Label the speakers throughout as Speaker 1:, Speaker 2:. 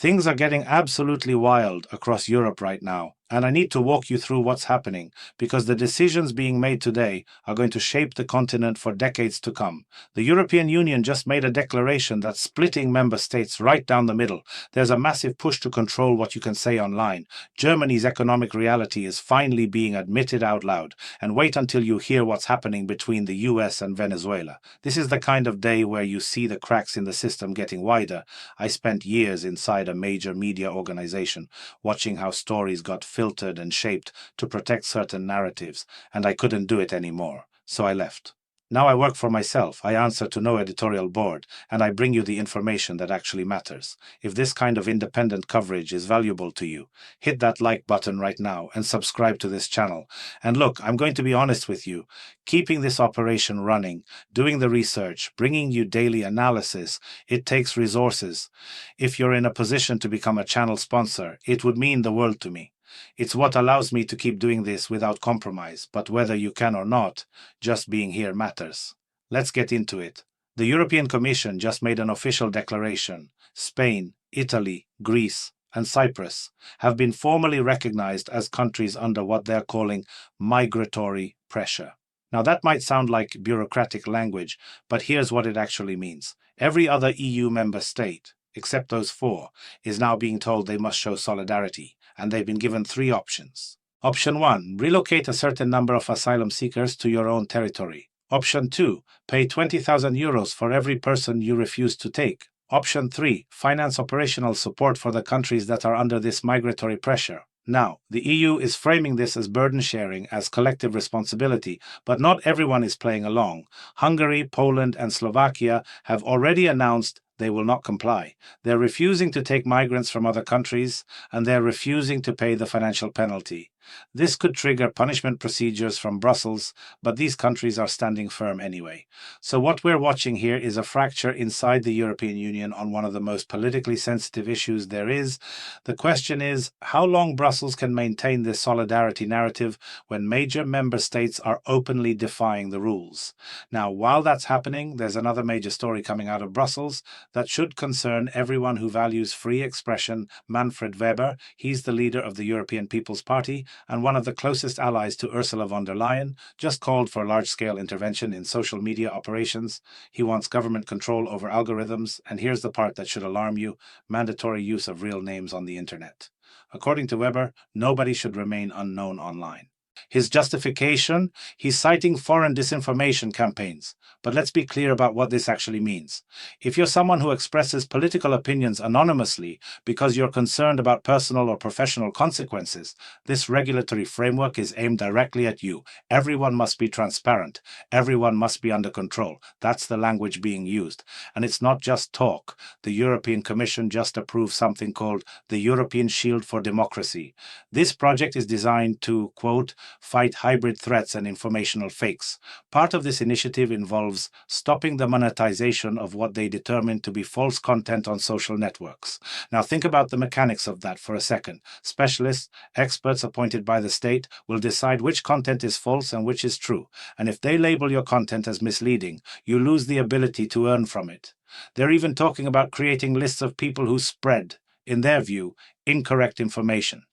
Speaker 1: Things are getting absolutely wild across Europe right now, and I need to walk you through what's happening because the decisions being made today are going to shape the continent for decades to come. The European Union just made a declaration that's splitting member states right down the middle. There's a massive push to control what you can say online. Germany's economic reality is finally being admitted out loud, and wait until you hear what's happening between the US and Venezuela. This is the kind of day where you see the cracks in the system getting wider. I spent years inside a major media organization, watching how stories got filtered and shaped to protect certain narratives, and I couldn't do it anymore, so I left. Now I work for myself, I answer to no editorial board, and I bring you the information that actually matters. If this kind of independent coverage is valuable to you, hit that like button right now and subscribe to this channel. And look, I'm going to be honest with you, keeping this operation running, doing the research, bringing you daily analysis, it takes resources. If you're in a position to become a channel sponsor, it would mean the world to me. It's what allows me to keep doing this without compromise, but whether you can or not, just being here matters. Let's get into it. The European Commission just made an official declaration. Spain, Italy, Greece, and Cyprus have been formally recognized as countries under what they're calling migratory pressure. Now that might sound like bureaucratic language, but here's what it actually means. Every other EU member state, except those four, is now being told they must show solidarity, and they've been given three options. Option 1, relocate a certain number of asylum seekers to your own territory. Option 2, pay 20,000 euros for every person you refuse to take. Option 3, finance operational support for the countries that are under this migratory pressure. Now, the EU is framing this as burden sharing, as collective responsibility, but not everyone is playing along. Hungary, Poland, and Slovakia have already announced they will not comply. They're refusing to take migrants from other countries, and they're refusing to pay the financial penalty. This could trigger punishment procedures from Brussels, but these countries are standing firm anyway. So what we're watching here is a fracture inside the European Union on one of the most politically sensitive issues there is. The question is how long Brussels can maintain this solidarity narrative when major member states are openly defying the rules. Now, while that's happening, there's another major story coming out of Brussels that should concern everyone who values free expression. Manfred Weber, he's the leader of the European People's Party and one of the closest allies to Ursula von der Leyen, just called for large-scale intervention in social media operations. He wants government control over algorithms, and here's the part that should alarm you: mandatory use of real names on the internet. According to Weber, nobody should remain unknown online. His justification? He's citing foreign disinformation campaigns. But let's be clear about what this actually means. If you're someone who expresses political opinions anonymously because you're concerned about personal or professional consequences, this regulatory framework is aimed directly at you. Everyone must be transparent. Everyone must be under control. That's the language being used. And it's not just talk. The European Commission just approved something called the European Shield for Democracy. This project is designed to, quote, fight hybrid threats and informational fakes. Part of this initiative involves stopping the monetization of what they determine to be false content on social networks. Now think about the mechanics of that for a second. Specialists, experts appointed by the state, will decide which content is false and which is true. And if they label your content as misleading, you lose the ability to earn from it. They're even talking about creating lists of people who spread, in their view, incorrect information.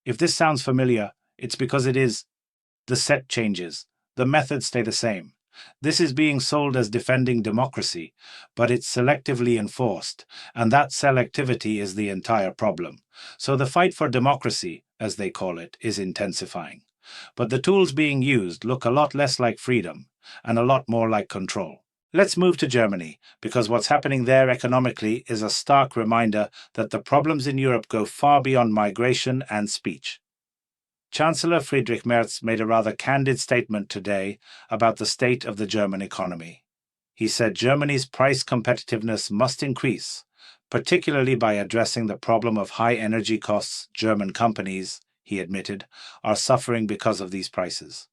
Speaker 1: If this sounds familiar, it's because it is. The set changes. The methods stay the same. This is being sold as defending democracy, but it's selectively enforced, and that selectivity is the entire problem. So the fight for democracy, as they call it, is intensifying. But the tools being used look a lot less like freedom, and a lot more like control. Let's move to Germany, because what's happening there economically is a stark reminder that the problems in Europe go far beyond migration and speech. Chancellor Friedrich Merz made a rather candid statement today about the state of the German economy. He said Germany's price competitiveness must increase, particularly by addressing the problem of high energy costs German companies, he admitted, are suffering because of these prices.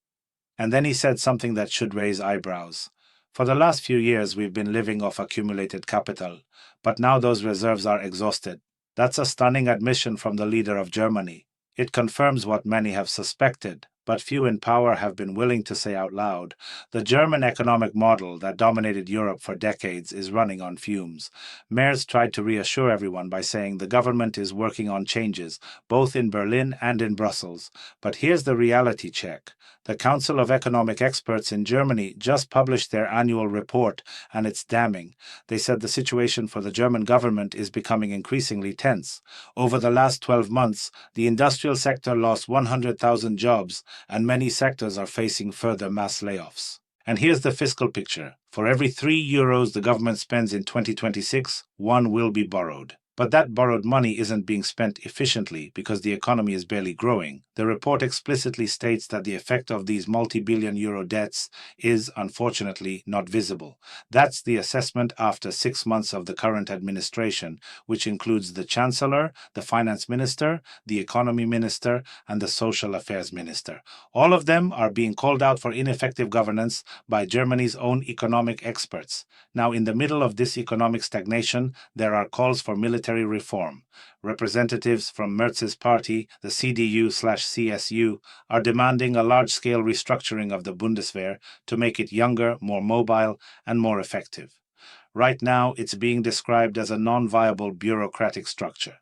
Speaker 1: And then he said something that should raise eyebrows. For the last few years we've been living off accumulated capital, but now those reserves are exhausted. That's a stunning admission from the leader of Germany. It confirms what many have suspected, but few in power have been willing to say out loud. The German economic model that dominated Europe for decades is running on fumes. Mayors tried to reassure everyone by saying the government is working on changes, both in Berlin and in Brussels. But here's the reality check. The Council of Economic Experts in Germany just published their annual report, and it's damning. They said the situation for the German government is becoming increasingly tense. Over the last 12 months, the industrial sector lost 100,000 jobs, and many sectors are facing further mass layoffs. And here's the fiscal picture. For every €3 the government spends in 2026, one will be borrowed. But that borrowed money isn't being spent efficiently because the economy is barely growing. The report explicitly states that the effect of these multi-billion euro debts is, unfortunately, not visible. That's the assessment after 6 months of the current administration, which includes the Chancellor, the Finance Minister, the Economy Minister, and the Social Affairs Minister. All of them are being called out for ineffective governance by Germany's own economic experts. Now, in the middle of this economic stagnation, there are calls for military reform. Representatives from Merz's party, the CDU/CSU, are demanding a large-scale restructuring of the Bundeswehr to make it younger, more mobile, and more effective. Right now, it's being described as a non-viable bureaucratic structure.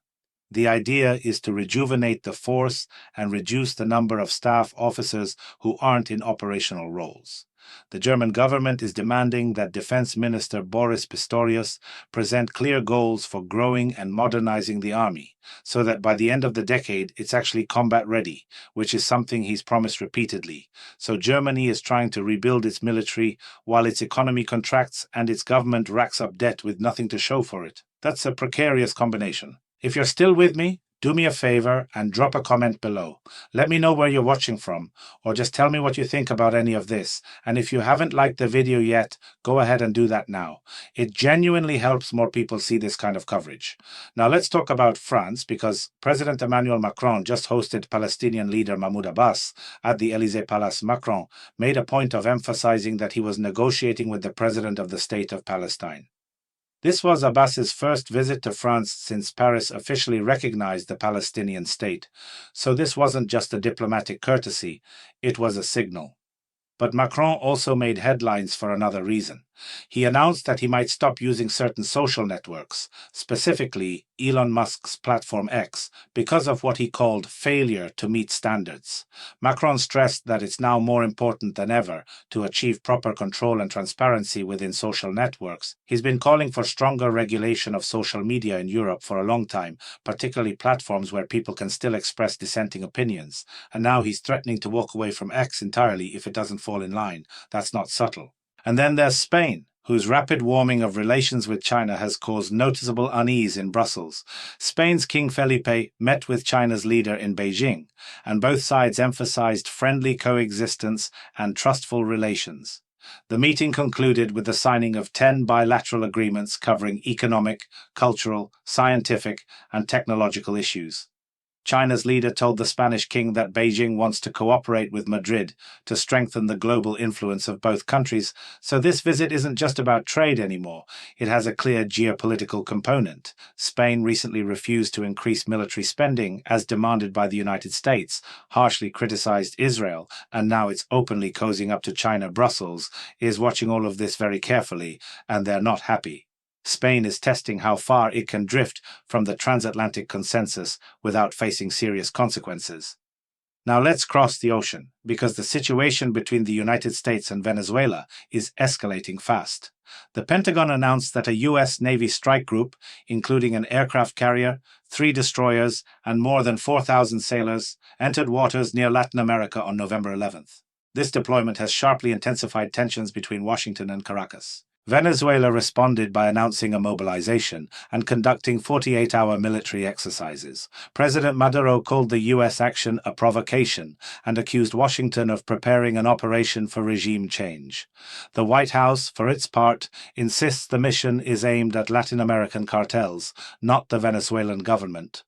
Speaker 1: The idea is to rejuvenate the force and reduce the number of staff officers who aren't in operational roles. The German government is demanding that Defense Minister Boris Pistorius present clear goals for growing and modernizing the army, so that by the end of the decade it's actually combat ready, which is something he's promised repeatedly. So Germany is trying to rebuild its military while its economy contracts and its government racks up debt with nothing to show for it. That's a precarious combination. If you're still with me, do me a favor and drop a comment below. Let me know where you're watching from, or just tell me what you think about any of this. And if you haven't liked the video yet, go ahead and do that now. It genuinely helps more people see this kind of coverage. Now let's talk about France, because President Emmanuel Macron just hosted Palestinian leader Mahmoud Abbas at the Élysée Palace. Macron made a point of emphasizing that he was negotiating with the president of the State of Palestine. This was Abbas's first visit to France since Paris officially recognized the Palestinian state, so this wasn't just a diplomatic courtesy, it was a signal. But Macron also made headlines for another reason. He announced that he might stop using certain social networks, specifically Elon Musk's platform X, because of what he called failure to meet standards. Macron stressed that it's now more important than ever to achieve proper control and transparency within social networks. He's been calling for stronger regulation of social media in Europe for a long time, particularly platforms where people can still express dissenting opinions. And now he's threatening to walk away from X entirely if it doesn't fall in line. That's not subtle. And then there's Spain, whose rapid warming of relations with China has caused noticeable unease in Brussels. Spain's King Felipe met with China's leader in Beijing, and both sides emphasized friendly coexistence and trustful relations. The meeting concluded with the signing of 10 bilateral agreements covering economic, cultural, scientific, and technological issues. China's leader told the Spanish king that Beijing wants to cooperate with Madrid to strengthen the global influence of both countries, so this visit isn't just about trade anymore. It has a clear geopolitical component. Spain recently refused to increase military spending as demanded by the United States, harshly criticized Israel, and now it's openly cozying up to China. Brussels is watching all of this very carefully, and they're not happy. Spain is testing how far it can drift from the transatlantic consensus without facing serious consequences. Now let's cross the ocean, because the situation between the United States and Venezuela is escalating fast. The Pentagon announced that a U.S. Navy strike group, including an aircraft carrier, 3 destroyers, and more than 4,000 sailors, entered waters near Latin America on November 11th. This deployment has sharply intensified tensions between Washington and Caracas. Venezuela responded by announcing a mobilization and conducting 48-hour military exercises. President Maduro called the U.S. action a provocation and accused Washington of preparing an operation for regime change. The White House, for its part, insists the mission is aimed at Latin American cartels, not the Venezuelan government.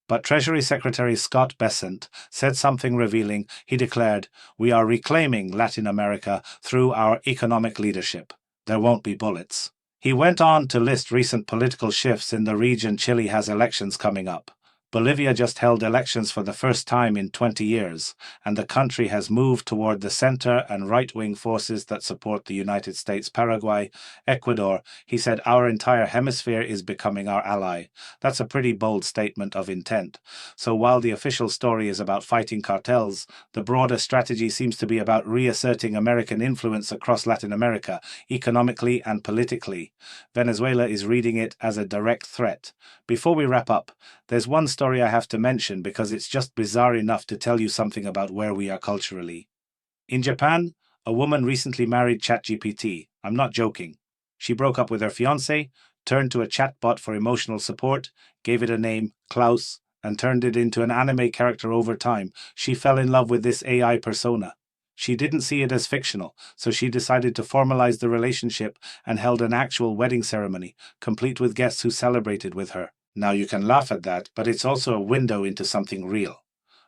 Speaker 1: But Treasury Secretary Scott Bessent said something revealing. He declared, "We are reclaiming Latin America through our economic leadership. There won't be bullets." He went on to list recent political shifts in the region. Chile has elections coming up. Bolivia just held elections for the first time in 20 years, and the country has moved toward the center and right-wing forces that support the United States, Paraguay, Ecuador. He said, "Our entire hemisphere is becoming our ally." That's a pretty bold statement of intent. So while the official story is about fighting cartels, the broader strategy seems to be about reasserting American influence across Latin America, economically and politically. Venezuela is reading it as a direct threat. Before we wrap up, there's one story I have to mention because it's just bizarre enough to tell you something about where we are culturally. In Japan, a woman recently married ChatGPT. I'm not joking. She broke up with her fiancé, turned to a chatbot for emotional support, gave it a name, Klaus, and turned it into an anime character over time. She fell in love with this AI persona. She didn't see it as fictional, so she decided to formalize the relationship and held an actual wedding ceremony, complete with guests who celebrated with her. Now you can laugh at that, but it's also a window into something real.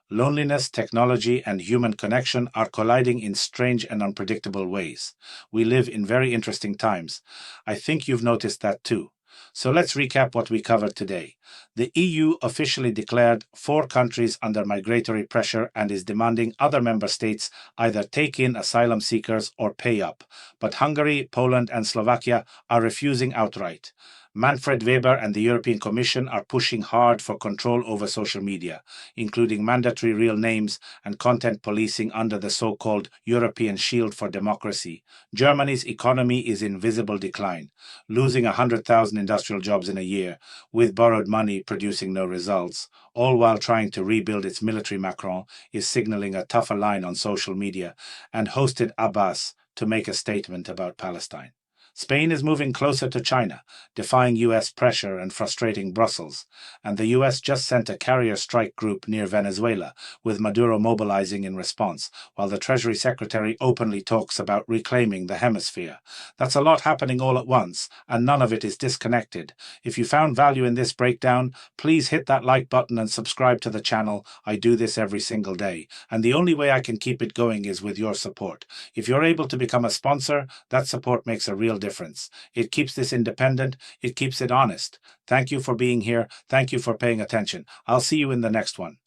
Speaker 1: Loneliness, technology, and human connection are colliding in strange and unpredictable ways. We live in very interesting times. I think you've noticed that too. So let's recap what we covered today. The EU officially declared 4 countries under migratory pressure and is demanding other member states either take in asylum seekers or pay up. But Hungary, Poland, and Slovakia are refusing outright. Manfred Weber and the European Commission are pushing hard for control over social media, including mandatory real names and content policing under the so-called European Shield for Democracy. Germany's economy is in visible decline, losing 100,000 industrial jobs in a year, with borrowed money producing no results, all while trying to rebuild its military. Macron is signaling a tougher line on social media and hosted Abbas to make a statement about Palestine. Spain is moving closer to China, defying US pressure and frustrating Brussels, and the US just sent a carrier strike group near Venezuela, with Maduro mobilizing in response, while the Treasury Secretary openly talks about reclaiming the hemisphere. That's a lot happening all at once, and none of it is disconnected. If you found value in this breakdown, please hit that like button and subscribe to the channel. I do this every single day, and the only way I can keep it going is with your support. If you're able to become a sponsor, that support makes a real difference. It keeps this independent, it keeps it honest. Thank you for being here. Thank you for paying attention. I'll see you in the next one.